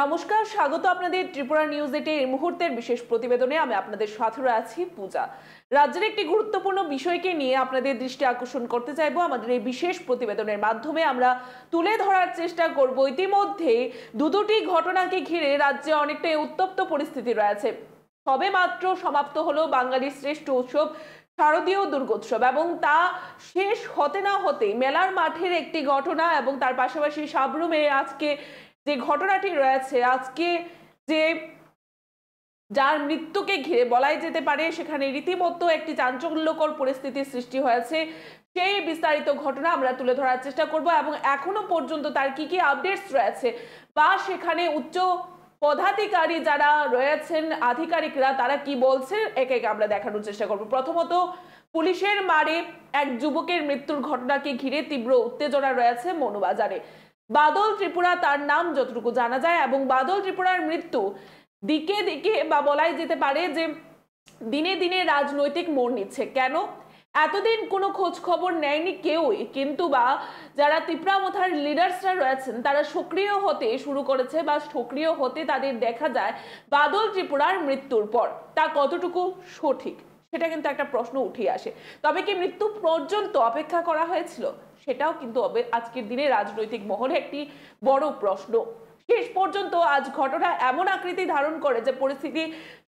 নমস্কার, স্বাগত আপনাদের ত্রিপুরা নিউজ এটে এই মুহূর্তের বিশেষ প্রতিবেদনে। আমি আপনাদের সাথে আছি পূজা। রাজ্যের একটি গুরুত্বপূর্ণ বিষয়কে নিয়ে আপনাদের দৃষ্টি আকর্ষণ করতে চাইবো। আমাদের এই বিশেষ প্রতিবেদনের মাধ্যমে আমরা তুলে ধরার চেষ্টা করব ইতিমধ্যে দুটি ঘটনাকে ঘিরে রাজ্যে অনেকটাই উত্তপ্ত পরিস্থিতি রয়েছে। সবে মাত্র সমাপ্ত হলো বাঙালির শ্রেষ্ঠ উৎসব শারদীয় দুর্গোৎসব, এবং তা শেষ হতে না হতে মেলার মাঠের একটি ঘটনা এবং তার পাশাপাশি সাবরুমে আজকে যে ঘটনাটি রয়েছে, আজকে যে যার মৃত্যুকে ঘিরে বলাই যেতে পারে সেখানে রীতিমতো একটি চাঞ্চল্যকর পরিস্থিতির সৃষ্টি হয়েছে, সেই বিস্তারিত ঘটনা আমরা তুলে ধরার চেষ্টা করব এবং এখনো পর্যন্ত তার কি কি আপডেটস রয়েছে বা সেখানে উচ্চ পদাধিকারী যারা রয়েছেন আধিকারিকরা তারা কি বলছে একে একে আমরা দেখানোর চেষ্টা করব। প্রথমত, পুলিশের মারে এক যুবকের মৃত্যুর ঘটনাকে ঘিরে তীব্র উত্তেজনা রয়েছে মনুবাজারে। বাদল ত্রিপুরা তার নাম যতটুকু জানা যায়, এবং বাদল ত্রিপুরার মৃত্যু দিকে দিকে বা বলাই যেতে পারে যে দিনে দিনে রাজনৈতিক মোড় নিচ্ছে। কেন? এতদিন কোনো খোঁজ খবর নেয়নি কেউই, কিন্তু বা যারা তিপ্রামথার লিডার্সরা রয়েছেন তারা সক্রিয় হতে শুরু করেছে বা সক্রিয় হতে তাদের দেখা যায় বাদল ত্রিপুরার মৃত্যুর পর। তা কতটুকু সঠিক সেটা কিন্তু একটা প্রশ্ন উঠে আসে। তবে কি মৃত্যু পর্যন্ত অপেক্ষা করা হয়েছিল, সেটাও কিন্তু আজকের দিনে রাজনৈতিক মহলে একটি বড় প্রশ্ন। শেষ পর্যন্ত আজ ঘটনা এমন আকৃতি ধারণ করে যে পরিস্থিতি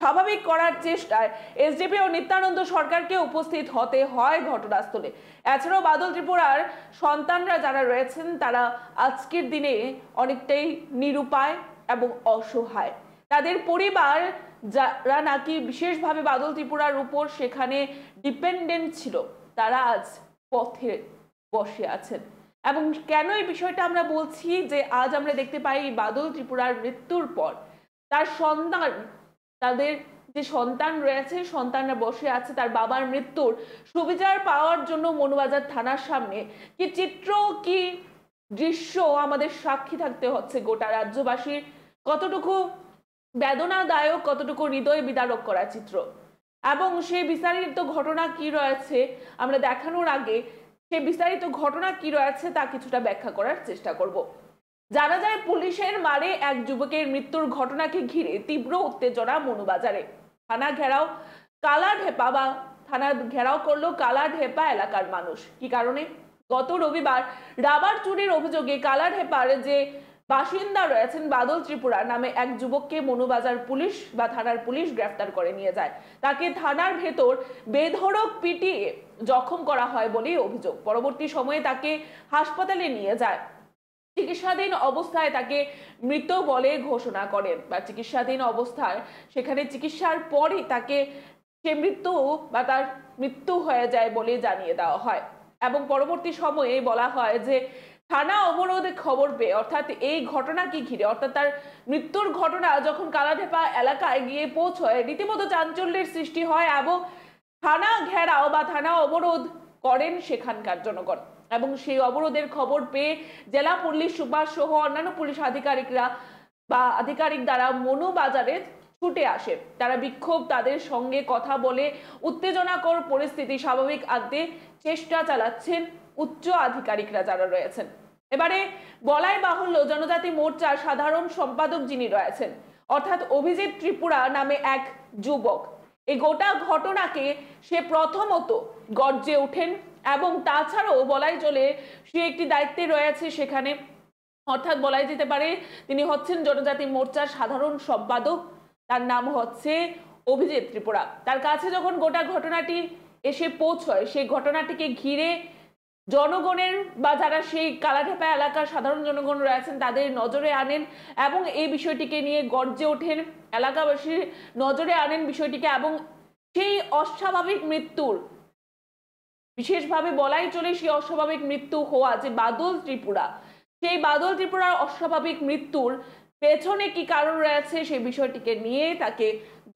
স্বাভাবিক করার চেষ্টায় এসডিপি ও নিত্যানন্দ সরকারকে উপস্থিত হতে হয় ঘটনাস্থলে। এছাড়াও বাদল ত্রিপুরার সন্তানরা যারা রয়েছেন তারা আজকের দিনে অনেকটাই নিরুপায় এবং অসহায়। তাদের পরিবার যারা নাকি বিশেষভাবে বাদল ত্রিপুরার উপর সেখানে ডিপেন্ডেন্ট ছিল, তারা আজ পথে বসে আছেন। এবং কেন এই বিষয়টা আমরা বলছি যে আজ আমরা দেখতে পাই বাদল ত্রিপুরার মৃত্যুর পর তার সন্তান, তাদের যে সন্তান রয়েছে সন্তানরা বসে আছে তার বাবার মৃত্যুর সুবিচার পাওয়ার জন্য মনুবাজার থানার সামনে। কি চিত্র, কি দৃশ্য আমাদের সাক্ষী থাকতে হচ্ছে গোটা রাজ্যবাসীর, কতটুকু বেদনাদায়ক, কতটুকু হৃদয় বিদারক করা চিত্র। এবং সেই বিস্তারিত ঘটনা কি রয়েছে আমরা দেখানোর আগে সেই বিস্তারিত ঘটনা কি রয়েছে তা কিছুটা ব্যাখ্যা করার চেষ্টা করব। জানা যায় পুলিশের মারে এক যুবকের মৃত্যুর ঘটনাকে ঘিরে তীব্র উত্তেজনা মনুবাজারে। থানা ঘেরাও কালাঢেপা বা থানা ঘেরাও করলো কালাঢেপা এলাকার মানুষ। কি কারণে? গত রবিবার রাবার চুরির অভিযোগে কালাঢেপার যে বাসিন্দা রয়েছেন বাদল ত্রিপুরা নামে এক যুবককে মনুবাজার পুলিশ বা থানার পুলিশ গ্রেফতার করে নিয়ে যায়। তাকে থানার ভেতর বেধড়ক পিটিয়ে জখম করা হয় বলেই অভিযোগ। পরবর্তী সময়ে তাকে হাসপাতালে নিয়ে যায়। চিকিৎসাধীন অবস্থায় তাকে মৃত বলে ঘোষণা করেন বা চিকিৎসাধীন অবস্থায় সেখানে চিকিৎসার পরই তাকে সে তার মৃত্যু হয়ে যায় বলে জানিয়ে দেওয়া হয়। এবং পরবর্তী সময়ে বলা হয় যে থানা অবরোধে খবর পেয়ে, অর্থাৎ এই ঘটনাকে ঘিরে, অর্থাৎ তার মৃত্যুর ঘটনা যখন কালাঢেপা এলাকায় গিয়ে পৌঁছয় রীতিমতো চাঞ্চল্যের সৃষ্টি হয় এবং থানা ঘেরাও বা থানা অবরোধ করেন সেখানকার জনগণ। এবং সেই অবরোধের খবর পেয়ে জেলা পুলিশ সুপার সহ অন্যান্য পুলিশ আধিকারিকরা বা আধিকারিক দ্বারা মনুবাজারে ছুটে আসে। তারা বিক্ষোভ, তাদের সঙ্গে কথা বলে উত্তেজনাকর পরিস্থিতি স্বাভাবিক আনতে চেষ্টা চালাচ্ছেন উচ্চ আধিকারিকরা যারা রয়েছেন। এবারে বলাই বাহুল্য জনজাতি মোর্চার সাধারণ সম্পাদক যিনি রয়েছেন, অর্থাৎ অভিজিৎ ত্রিপুরা নামে এক যুবক, এই গোটা ঘটনাকে সে প্রথমত গর্জে ওঠেন এবং তাছাড়াও বলাই চলে সে একটি দায়িত্বে রয়েছে সেখানে, অর্থাৎ বলাই যেতে পারে তিনি হচ্ছেন জনজাতি মোর্চার সাধারণ সম্পাদক। তার নাম হচ্ছে অভিজিৎ ত্রিপুরা। তার কাছে যখন গোটা ঘটনাটি এসে পৌঁছয়, সেই ঘটনাটিকে ঘিরে জনগণের বা যারা সেই কালাঢেপা এলাকার সাধারণ জনগণ রয়েছেন তাদের নজরে আনেন এবং এই বিষয়টিকে নিয়ে গর্জে ওঠেন, এলাকাবাসীর নজরে আনেন বিষয়টিকে। এবং সেই অস্বাভাবিক মৃত্যুর, বিশেষভাবে বলাই চলে সেই অস্বাভাবিক মৃত্যু হওয়া যে বাদল ত্রিপুরা, সেই বাদল ত্রিপুরার অস্বাভাবিক মৃত্যুর পেছনে কি কারণ রয়েছে সেই বিষয়টিকে নিয়ে তাকে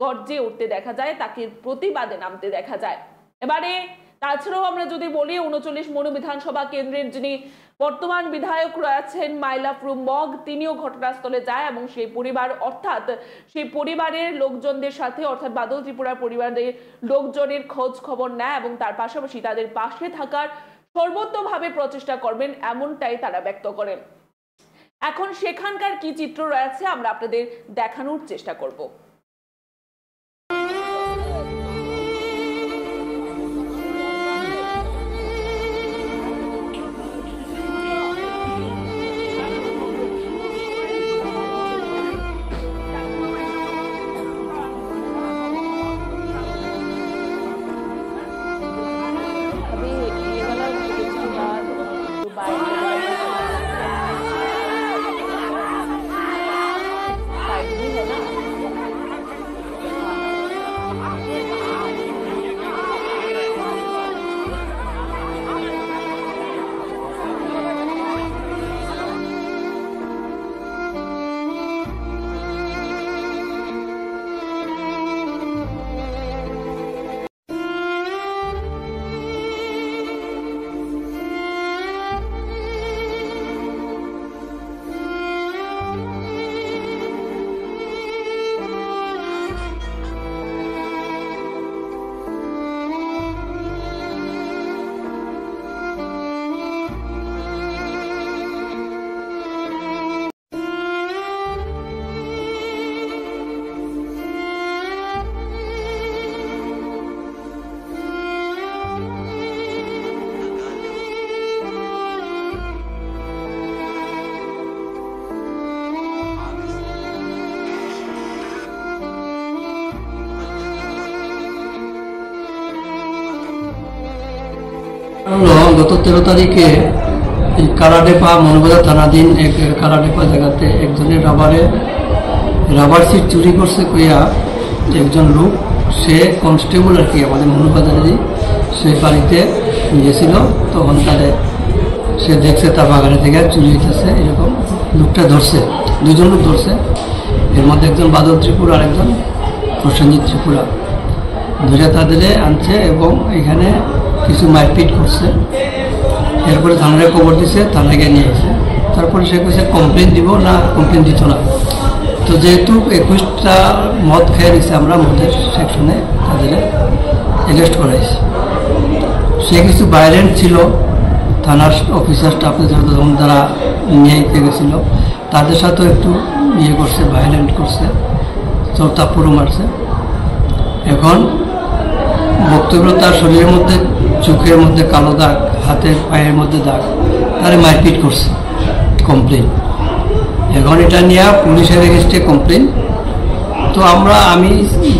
গর্জে উঠতে দেখা যায়, তাকে প্রতিবাদে নামতে দেখা যায়। এবারে তাছাড়াও আমরা যদি বলি 39 মনু বিধানসভা কেন্দ্রের যিনি বর্তমান বিধায়ক রয়েছেন মাইলাফরু মগ, তিনিও ঘটনাস্থলে যায় এবং সেই পরিবার, অর্থাৎ সেই পরিবারের লোকজনদের সাথে, অর্থাৎ বাদল ত্রিপুরার পরিবারের লোকজনের খোঁজ খবর নেয় এবং তার পাশাপাশি তাদের পাশে থাকার সর্বোত্তভাবে প্রচেষ্টা করবেন এমনটাই তারা ব্যক্ত করেন। এখন সেখানকার কি চিত্র রয়েছে আমরা আপনাদের দেখানোর চেষ্টা করব। গত 13 তারিখে কালাডেপা মনোবাজার থানাধীন এক কালাডেপা জায়গাতে একজনের রাবার সিট চুরি করছে কইয়া একজন লোক, সে কনস্টেবল আর কি আমাদের মনোবাজারে, সে বাড়িতে গিয়েছিল। তখন তাদের সে দেখছে তার বাগানে থেকে চুরি হইতেছে, এরকম লোকটা ধরছে, দুজন লোক ধরছে। এর মধ্যে একজন বাদল ত্রিপুরা আর একজন প্রসেনজিৎ ত্রিপুরা ধরে তাদের আনছে এবং এখানে কিছু মারপিট করছে। এরপরে থানায় খবর দিছে, থানায় গিয়ে নিয়ে এসে তারপরে সে কইছে কমপ্লেন দিব না, কমপ্লেন দিত না। তো যেহেতু 21টা মদ খেয়ে নিছে, আমরা মদের সেকশনে তাদের অ্যারেস্ট করাইছি। সে কিছু ভায়োলেন্ট ছিল, থানার অফিসার স্টাফের সাথে যখন তারা নিয়ে গেছিল তাদের সাথেও একটু ইয়ে করছে, ভায়োলেন্ট করছে, চোরতাপুরও মারছে। এখন বক্তব্য তার শরীরের মধ্যে, চোখের মধ্যে কালো দাগ, হাতের পায়ের মধ্যে দাগ, তারা মারপিট করছে, কমপ্লেন। এখন এটা নিয়ে পুলিশের এগেস্টে কমপ্লেন। তো আমি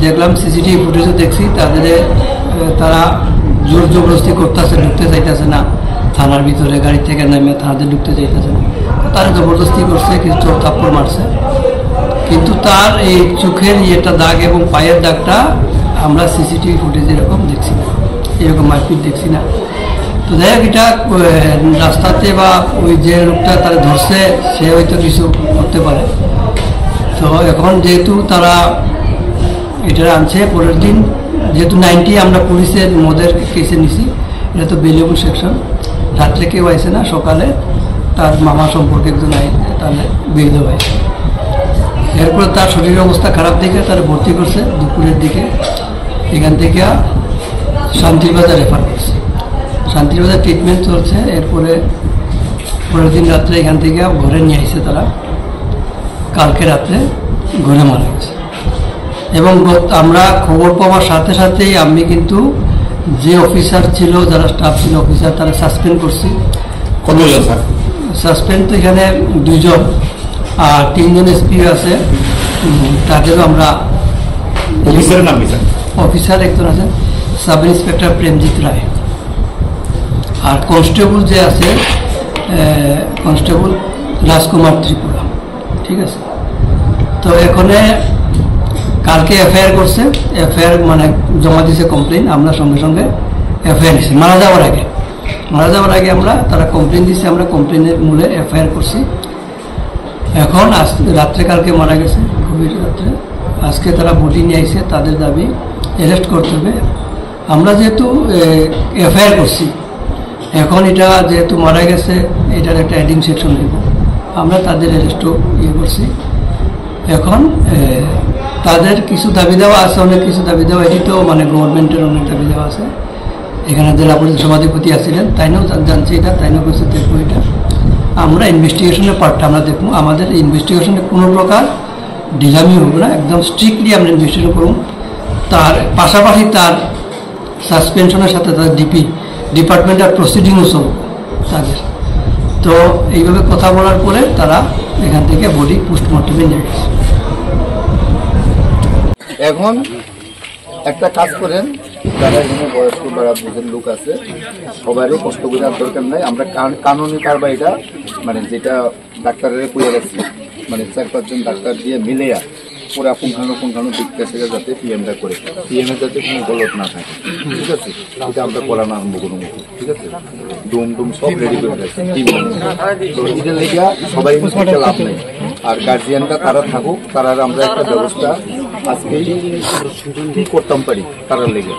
দেখলাম, সিসিটিভি ফুটেজও দেখছি, তারা জোর জবরদস্তি করতেছে, ঢুকতে চাইতেছে না থানার ভিতরে, গাড়ি থেকে নামে থানাতে ঢুকতে চাইতেছে না। তারা জবরদস্তি করছে, কিছু চোর থাপ্পড় মারছে। কিন্তু তার এই চোখের ইয়েটা দাগ এবং পায়ের দাগটা আমরা সিসিটিভি ফুটেজ এরকম দেখছি না, এরকম মারপিট দেখছি না। তো যাই হোক, এটা রাস্তাতে বা ওই যে লোকটা তারা ধরছে সে হয়তো কিছু করতে পারে। তো এখন যেহেতু তারা এটা আনছে, পরের দিন যেহেতু 90 আমরা পুলিশের মদের কেসে নিছি, এটা তো বেলিয়াবুল সেকশন, রাত্রে কেউ আইসে না, সকালে তার মামা সম্পর্কে একজন তাহলে বেরিয়ে দেওয়া হয়েছে। এরপরে তার শরীরের অবস্থা খারাপ দেখে তারা ভর্তি করছে দুপুরের দিকে, এখান থেকে শান্তিবাজার রেফার করছে। শান্তিবাজার ট্রিটমেন্ট চলছে। এরপরে পরের দিন রাত্রে এখান থেকে ঘরে নিয়ে আসছে তারা, কালকে রাত্রে ঘরে মারা গেছে। এবং আমরা খবর পাওয়ার সাথে সাথেই আমি কিন্তু যে অফিসার ছিল, যারা স্টাফ ছিল অফিসার, তারা সাসপেন্ড করছি। সাসপেন্ড তো এখানে 2 জন, আর 3 জন এসপি আছে, তাদেরও আমরা। অফিসারের নাম? অফিসার একজন আছে সাব ইন্সপেক্টর প্রেমজিৎ রায়, আর কনস্টেবল যে আছে কনস্টেবল রাজকুমার ত্রিপুরা। ঠিক আছে। তো এখানে কালকে এফআইআর করছে, এফআইআর মানে জমা দিয়েছে কমপ্লেন। আমরা সঙ্গে সঙ্গে এফআইআর দিচ্ছি মারা যাওয়ার আগে আমরা তারা কমপ্লেন দিচ্ছে, আমরা কমপ্লেনের মূলে এফআইআর করছি। এখন রাত্রে কালকে মারা গেছে, গভীর রাত্রে। আজকে তারা বডি নিয়ে আসছে, তাদের দাবি অ্যারেস্ট করতে হবে। আমরা যেহেতু এফআইআর করছি, এখন এটা যেহেতু মারা গেছে, এটার একটা অ্যাডিং সেকশন হইব, আমরা তাদের অ্যারেস্টও করছি। এখন তাদের কিছু দাবি দেওয়া আছে, অনেক কিছু দাবি দেওয়া, এটি তো মানে গভর্নমেন্টের অনেক দাবি দেওয়া আছে। এখানে জেলা পরিষদ সভাধিপতি আসছিলেন, তাইনও জানছি এটা, তাইনও কিছু দেখবো এটা। আমরা ইনভেস্টিগেশনের পার্টটা আমরা দেখব, আমাদের ইনভেস্টিগেশনে কোনো প্রকার ঢিলামি হবে না, একদম স্ট্রিক্টলি আমরা ইনভেস্টিগেশন করব। তার পাশাপাশি তার সাসপেনশনের সাথে তার ডিপার্টমেন্টাল প্রসিডিংও চলবে তাদের। তো এইভাবে কথা বলার পরে তারা এখান থেকে বডি পোস্টমর্টমে নিয়ে গেছে। এখন একটা কাজ করেন, যারা এখানে বয়স্ক বা বুঝের লোক আছে সবারই কষ্ট বোঝার দরকার নাই। আমরা কানুনি কারবাইটা মানে যেটা ডাক্তারের কইয়া গেছি, মানে 4-5 জন ডাক্তার দিয়ে মিলেয়া পুরা পুঙ্খানু দিকটা সেটা যাতে পিএমটা করে, পিএম এর যাতে কোনো গলত না থাকে, ঠিক আছে? এটা আমরা করানো আরম্ভ করবো, ঠিক আছে? ডুম সব রেডি করে গেছে টিম। তো এটার লেগে সবাই লাভ নেই। আর গার্জিয়ানরা তারা থাকুক, তারা আমরা একটা ব্যবস্থা আজকে কি করতাম পারি তারার লেগে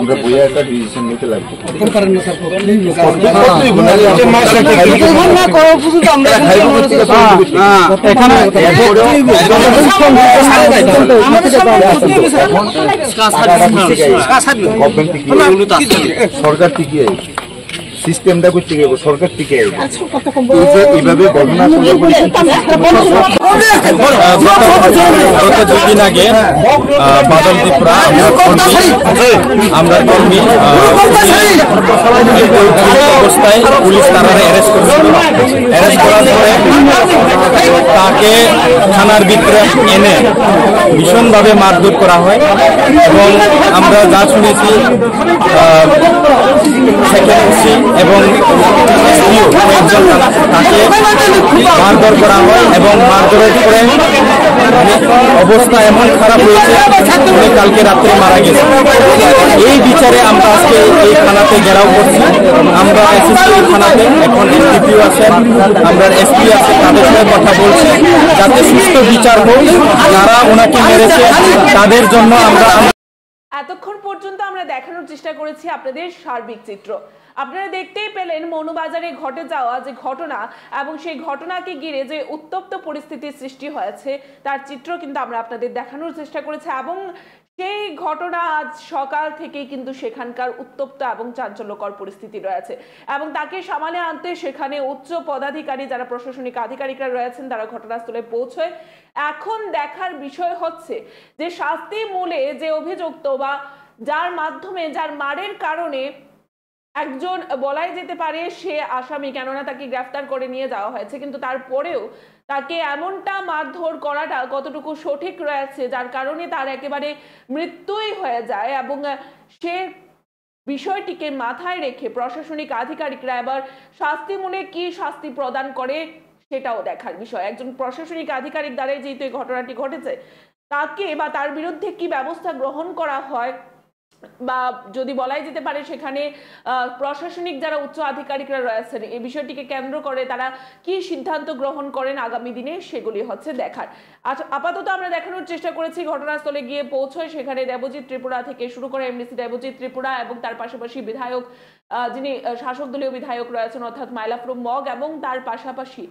আমরা বইয়া একটা ডিসিশন নিতে লাগবে। সরকার টিকিয়ে সিস্টেমটা করতে গেব, সরকার টিকে এইভাবে ঘটনা গত 2 দিন আগে বাদল ত্রিপুরা আমরা কর্মী অবস্থায় পুলিশ তারা অ্যারেস্ট করেছিল। অ্যারেস্ট করার পরে তাকে থানার ভিতরে এনে ভীষণভাবে মারধর করা হয় এবং আমরা যা শুনেছি সেক্রেটারি এবং কয়েকজন তাকে মারধর করা হয় এবং মারধরের পরে অবস্থা এমন খারাপ হয়েছে উনি কালকে রাত্রে মারা গেছে। এই বিচারে আমরা আজকে এই থানাতে ঘেরাও করছি। আমরা এসএসপি থানাতে এখন এসডিপিও আছে, আমরা এসপি আছে, তাদের সাথে কথা বলছি যাতে সুস্থ বিচার হোক। যারা ওনাকে মেরেছে তাদের জন্য আমরা এতক্ষণ পর্যন্ত আমরা দেখানোর চেষ্টা করেছি আপনাদের সার্বিক চিত্র। আপনারা দেখতেই পেলেন মৌলবাজারে ঘটে যাওয়া যে ঘটনা এবং সেই ঘটনাকে ঘিরে যে উত্তপ্ত পরিস্থিতির সৃষ্টি হয়েছে তার চিত্র কিন্তু আমরা আপনাদের দেখানোর চেষ্টা করেছি এবং সেই ঘটনা আজ সকাল থেকেই কিন্তু সেখানকার উত্তপ্ত এবং চাঞ্চল্যকর পরিস্থিতি রয়েছে এবং তাকে সামালে আনতে সেখানে উচ্চ পদাধিকারী যারা প্রশাসনিক আধিকারিকরা রয়েছেন তারা ঘটনাস্থলে পৌঁছয়। এখন দেখার বিষয় হচ্ছে যে শাস্তি মূলে যে অভিযুক্ত বা যার মাধ্যমে যার মারের কারণে একজন বলাই যেতে পারে সে আসামি, কেননা তাকে গ্রেফতার করে নিয়ে যাওয়া হয়েছে, কিন্তু তারপরেও তাকে এমনটা মারধর করাটা কতটুকু সঠিক রয়েছে যার কারণে তার একেবারে মৃত্যুই হয়ে যায় এবং সে বিষয়টিকে মাথায় রেখে প্রশাসনিক আধিকারিকরা এবার শাস্তিমূলে কি শাস্তি প্রদান করে সেটাও দেখার বিষয়। একজন প্রশাসনিক আধিকারিক দ্বারা যেহেতু এই ঘটনাটি ঘটেছে তাকে বা তার বিরুদ্ধে কি ব্যবস্থা গ্রহণ করা হয় বা যদি বলাই যেতে পারে সেখানে প্রশাসনিক যারা উচ্চ আধিকারিকরা রয়েছেন এই বিষয়টিকে কেন্দ্র করে তারা কি সিদ্ধান্ত গ্রহণ করেন আগামী দিনে সেগুলি হচ্ছে দেখার। আপাতত আমরা দেখানোর চেষ্টা করেছি ঘটনাস্থলে গিয়ে পৌঁছয় সেখানে দেবজিৎ ত্রিপুরা থেকে শুরু করে এমডিসি দেবজিৎ ত্রিপুরা এবং তার পাশাপাশি বিধায়ক যিনি শাসক দলীয় বিধায়ক রয়েছেন অর্থাৎ মাইলাফ্রুম মগ এবং তার পাশাপাশি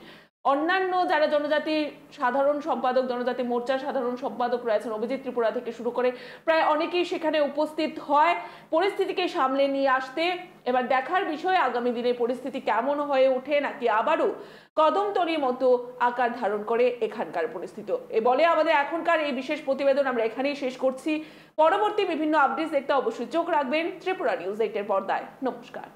অন্যান্য যারা জনজাতি সাধারণ সম্পাদক জনজাতি মোর্চার সাধারণ সম্পাদক রয়েছেন অভিজিৎ ত্রিপুরা থেকে শুরু করে প্রায় অনেকেই সেখানে উপস্থিত হয় পরিস্থিতিকে সামলে নিয়ে আসতে। এবার দেখার বিষয় আগামী দিনে পরিস্থিতি কেমন হয়ে ওঠে নাকি আবারও কদমতলির মতো আকার ধারণ করে এখানকার পরিস্থিতি। এ বলে আমাদের এখনকার এই বিশেষ প্রতিবেদন আমরা এখানেই শেষ করছি। পরবর্তী বিভিন্ন আপডেট দেখতে অবশ্যই চোখ রাখবেন ত্রিপুরা নিউজ 8 এর পর্দায়। নমস্কার।